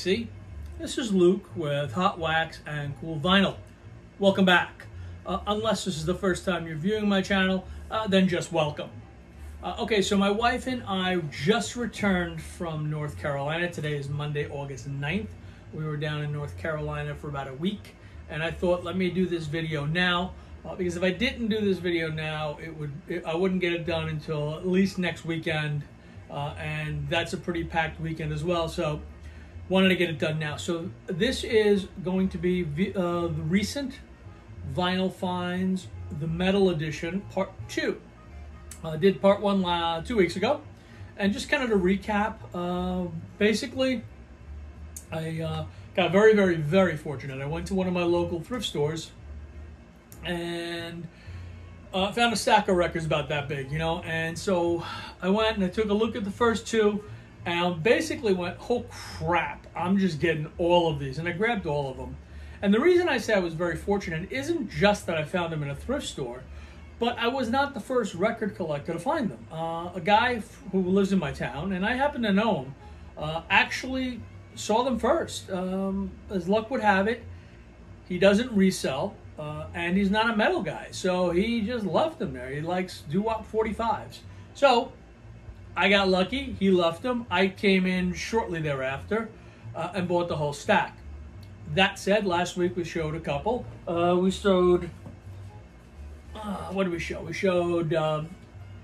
AC. This is Luke with Hot Wax and Cool Vinyl. Welcome back. Unless this is the first time you're viewing my channel, then just welcome. Okay, so my wife and I just returned from North Carolina. Today is Monday, August 9th. We were down in North Carolina for about a week, and I thought, let me do this video now, because if I didn't do this video now, I wouldn't get it done until at least next weekend, and that's a pretty packed weekend as well, so wanted to get it done now. So this is going to be the recent vinyl finds, the metal edition, part 2. I did part 1 2 weeks ago, and just kind of to recap, basically I got very, very, very fortunate. I went to one of my local thrift stores and found a stack of records about that big, you know, and so I went and I took a look at the first 2 and basically went, oh crap, I'm just getting all of these, and I grabbed all of them. And the reason I say I was very fortunate isn't just that I found them in a thrift store, but I was not the first record collector to find them. A guy who lives in my town, and I happen to know him, actually saw them first. As luck would have it, he doesn't resell, and he's not a metal guy, so he just left them there. He likes doo-wop 45s. So I got lucky, he left them. I came in shortly thereafter and bought the whole stack. That said, last week we showed a couple. We showed, what did we show? We showed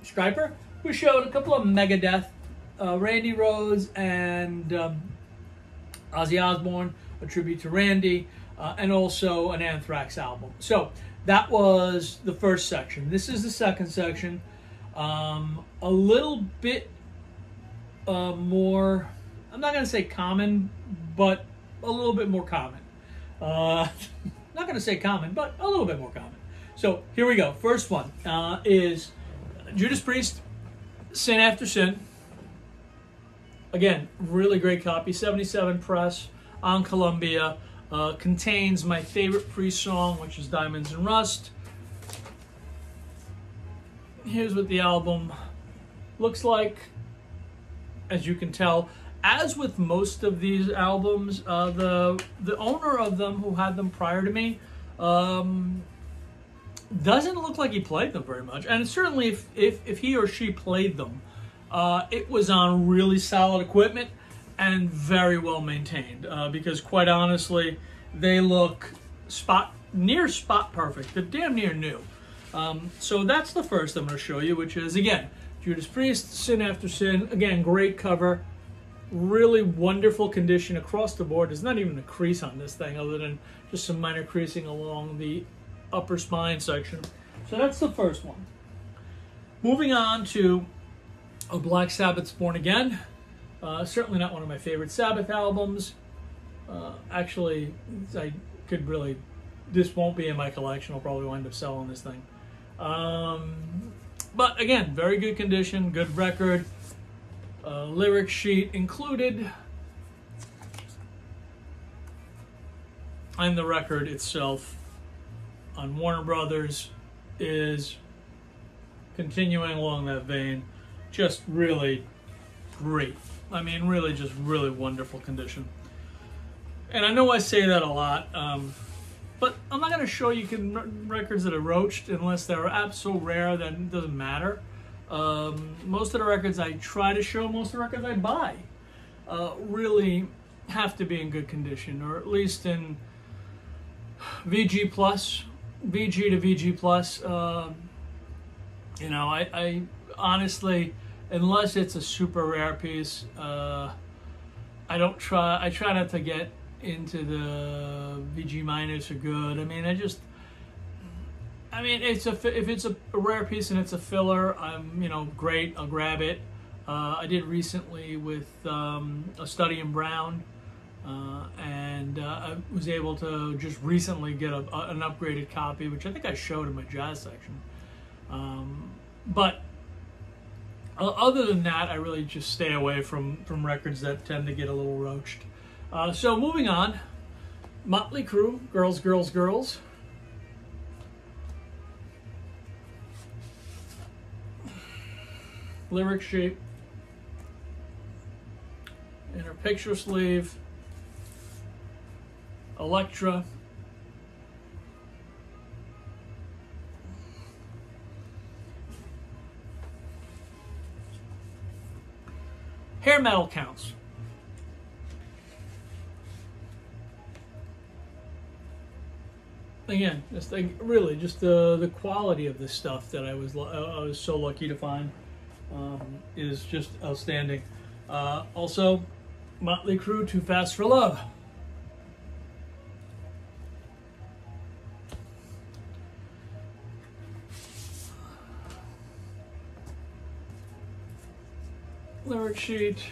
Striper. We showed a couple of Megadeth, Randy Rhoads and Ozzy Osbourne, a tribute to Randy, and also an Anthrax album. So that was the first section. This is the second section. A little bit more, I'm not going to say common, but a little bit more common. Not going to say common, but a little bit more common. So here we go. First one is Judas Priest, Sin After Sin. Again, really great copy, 77 press on Columbia. Contains my favorite Priest song, which is Diamonds and Rust. Here's what the album looks like. As you can tell, as with most of these albums, the owner of them, who had them prior to me, doesn't look like he played them very much. And certainly if he or she played them, it was on really solid equipment and very well maintained, because quite honestly, they look near spot perfect. They're damn near new. So that's the first I'm going to show you, which is, again, Judas Priest, Sin After Sin. Again, great cover. Really wonderful condition across the board. There's not even a crease on this thing other than just some minor creasing along the upper spine section. So that's the first one. Moving on to a Black Sabbath's Born Again. Certainly not one of my favorite Sabbath albums. Actually, I could really, this won't be in my collection. I'll probably wind up selling this thing. But again, very good condition, good record. Lyric sheet included, and the record itself on Warner Brothers is continuing along that vein. Just really great. I mean, really, just really wonderful condition. And I know I say that a lot, but I'm not going to show you records that are roached unless they're so rare that it doesn't matter. Most of the records I try to show, most of the records I buy, really have to be in good condition, or at least in VG plus, VG to VG plus. You know, I honestly, unless it's a super rare piece, I try not to get into the VG minus or good. I mean, if it's a rare piece and it's a filler, you know, great, I'll grab it. I did recently with a Study in Brown, and I was able to just recently get an upgraded copy, which I think I showed in my jazz section. But other than that, I really just stay away from records that tend to get a little roached. So moving on, Motley Crue, Girls, Girls, Girls. Lyric sheet, inner picture sleeve, Electra. Hair metal counts. Again, just like really, just the quality of this stuff that I was so lucky to find is just outstanding. Also, Motley Crue, Too Fast for Love. Lyric sheet.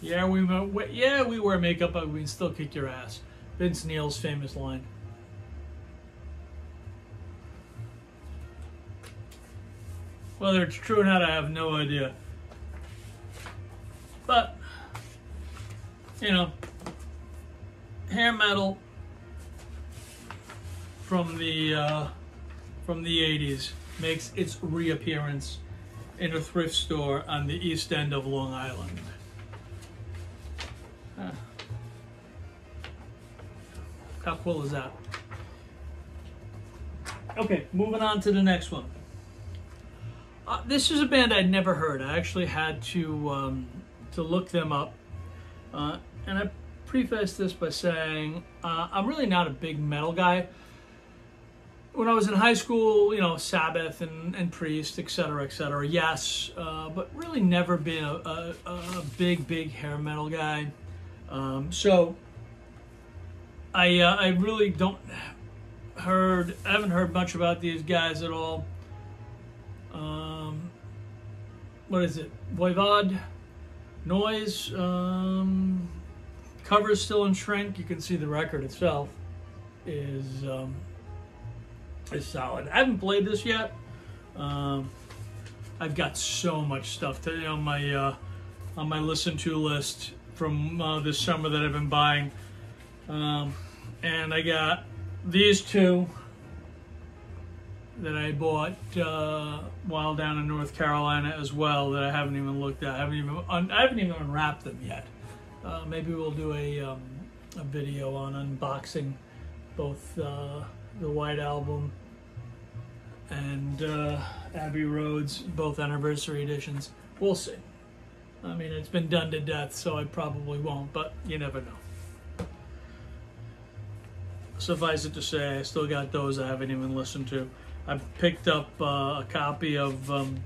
Yeah, we wear makeup, but we can still kick your ass. Vince Neil's famous line. Whether it's true or not, I have no idea. But, you know, hair metal from the 80s makes its reappearance in a thrift store on the east end of Long Island. How cool is that? Okay, moving on to the next one. This is a band I'd never heard. I actually had to look them up. And I preface this by saying I'm really not a big metal guy. When I was in high school, you know, Sabbath and Priest, etc., yes, but really never been a big hair metal guy. So I really I haven't heard much about these guys at all. What is it? Voivod, Noise, cover's still in shrink. You can see the record itself is solid. I haven't played this yet. I've got so much stuff on my listen to list from this summer that I've been buying. And I got these two that I bought while down in North Carolina as well that I haven't even looked at. I haven't even unwrapped them yet. Maybe we'll do a video on unboxing both the White Album and Abbey Road's, both anniversary editions. We'll see. I mean, it's been done to death, so I probably won't, but you never know. Suffice it to say, I still got those I haven't even listened to. I picked up a copy of the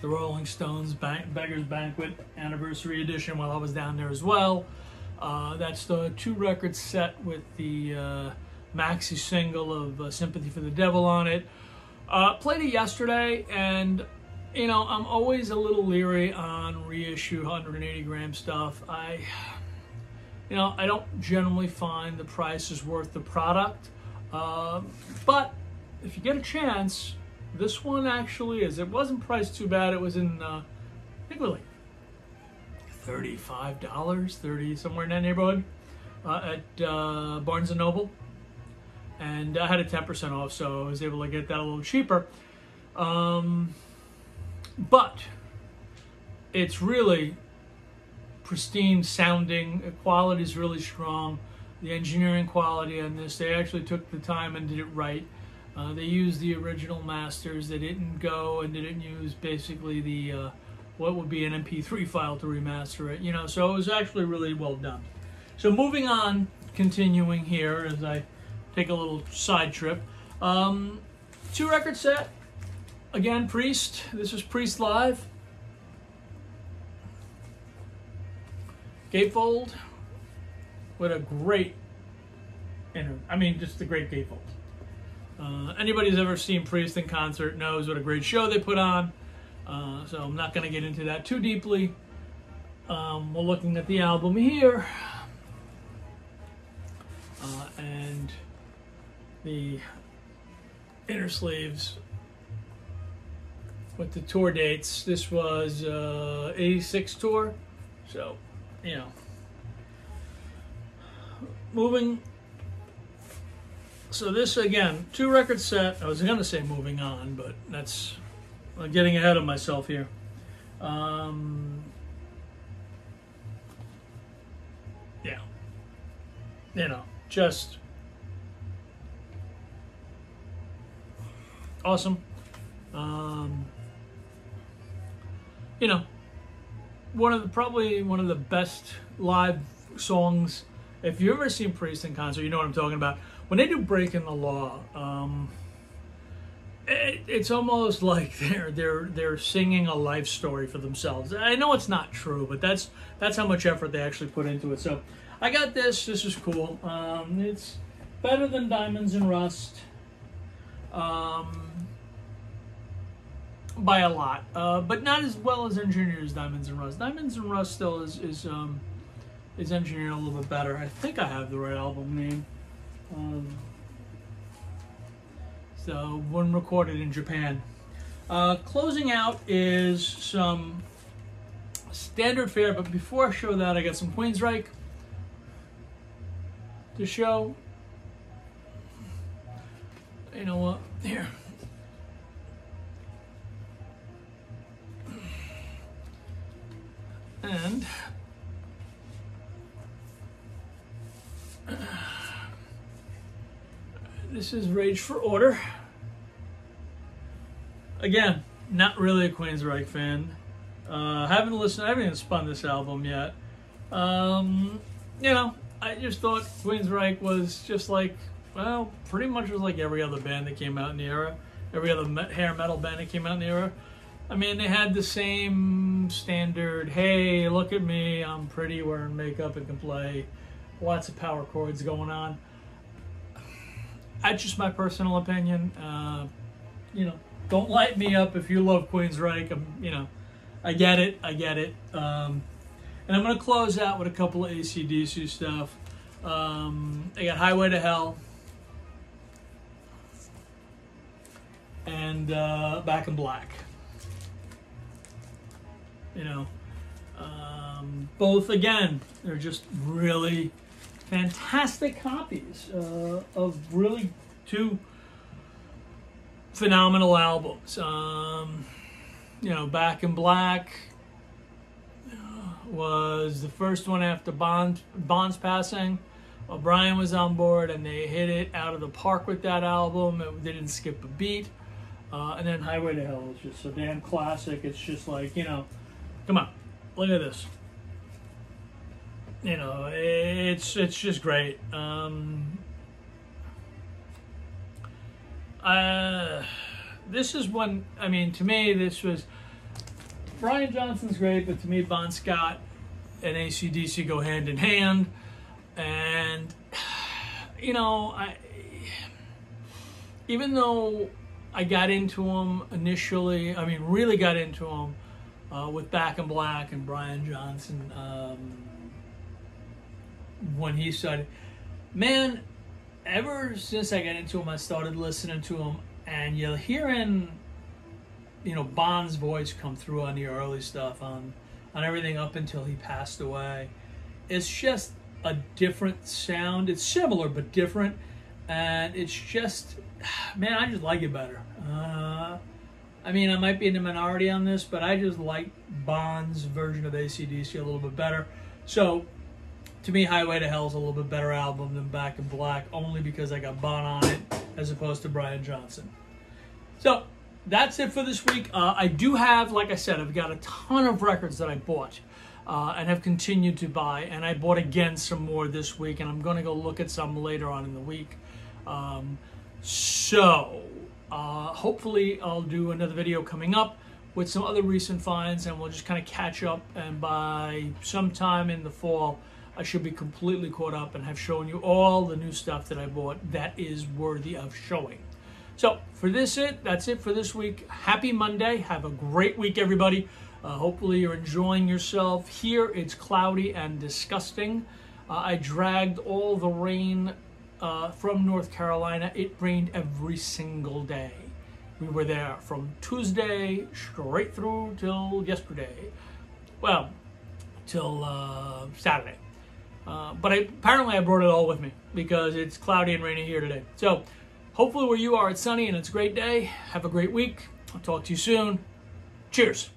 Rolling Stones Beggars Banquet Anniversary Edition while I was down there as well. That's the 2-record set with the maxi single of Sympathy for the Devil on it. Played it yesterday, and you know, I'm always a little leery on reissue 180 gram stuff. I don't generally find the price is worth the product, but if you get a chance, this one actually is. It wasn't priced too bad. It was in, I think it was like $35, 30 somewhere in that neighborhood, at Barnes & Noble. And I had a 10% off, so I was able to get that a little cheaper. But it's really pristine sounding. The quality is really strong. The engineering quality on this, they actually took the time and did it right. They used the original masters. They didn't go and didn't use basically the what would be an MP3 file to remaster it. You know, so it was actually really well done. So moving on, continuing here as I take a little side trip. 2-record set. Again, Priest. This is Priest Live. Gatefold with a great, just a great gatefold. Anybody who's ever seen Priest in concert knows what a great show they put on. So I'm not going to get into that too deeply. We're looking at the album here. And the inner sleeves with the tour dates. This was 86 tour. So, you know. Moving. So this, again, 2-record set. I was going to say moving on, but I'm getting ahead of myself here. yeah, you know, just awesome. You know, probably one of the best live songs. If you've ever seen Priest in concert, you know what I'm talking about. When they do Breaking the Law, it's almost like they're singing a life story for themselves. I know it's not true, but that's how much effort they actually put into it. So I got this. This is cool. It's better than Diamonds and Rust. By a lot, but not as well as engineered as Diamonds and Rust. Diamonds and Rust still is engineered a little bit better. I think I have the right album name. So one recorded in Japan. Closing out is some standard fare, but before I show that, I got some Queensryche to show. You know what? Here. And this is Rage for Order. Again, not really a Queensryche fan. I haven't even spun this album yet. You know, I just thought Queensryche was just like, well, pretty much was like every other band that came out in the era. Every other hair metal band that came out in the era. I mean, they had the same standard, hey, look at me, I'm pretty, wearing makeup and can play. Lots of power chords going on. That's just my personal opinion. You know, don't light me up if you love Queensryche. You know, I get it. And I'm going to close out with a couple of AC/DC stuff. I got Highway to Hell. And Back in Black. You know, both, again, they're just really fantastic copies of really two phenomenal albums. You know, Back in Black was the first one after Bond's passing. Brian was on board, and they hit it out of the park with that album. They didn't skip a beat. And then Highway to Hell is just a damn classic. It's just like, you know, come on, look at this. You know, it's just great. This is one, I mean, to me, this was, Brian Johnson's great, but to me, Bon Scott and AC/DC go hand in hand. And, you know, even though I got into them initially, I mean, really got into them, with Back in Black and Brian Johnson, when he started. Man, ever since I got into him, I started listening to him, and you're hearing, you know, Bond's voice come through on the early stuff, on everything up until he passed away. It's just a different sound. It's similar, but different, and it's just, man, I just like it better. I mean, I might be in the minority on this, but I just like Bond's version of AC/DC a little bit better. So, to me, Highway to Hell is a little bit better album than Back in Black, only because I got Bond on it as opposed to Brian Johnson. So, that's it for this week. I do have, like I said, I've got a ton of records that I bought and have continued to buy, and I bought again some more this week, and I'm going to go look at some later on in the week. Hopefully I'll do another video coming up with some other recent finds, and we'll just kind of catch up, and by sometime in the fall I should be completely caught up and have shown you all the new stuff that I bought that is worthy of showing. So that's it for this week. Happy Monday. Have a great week, everybody. Hopefully you're enjoying yourself. Here it's cloudy and disgusting. I dragged all the rain from North Carolina. It rained every single day. We were there from Tuesday straight through till yesterday. Well, till Saturday. But apparently I brought it all with me because it's cloudy and rainy here today. So hopefully where you are it's sunny and it's a great day. Have a great week. I'll talk to you soon. Cheers.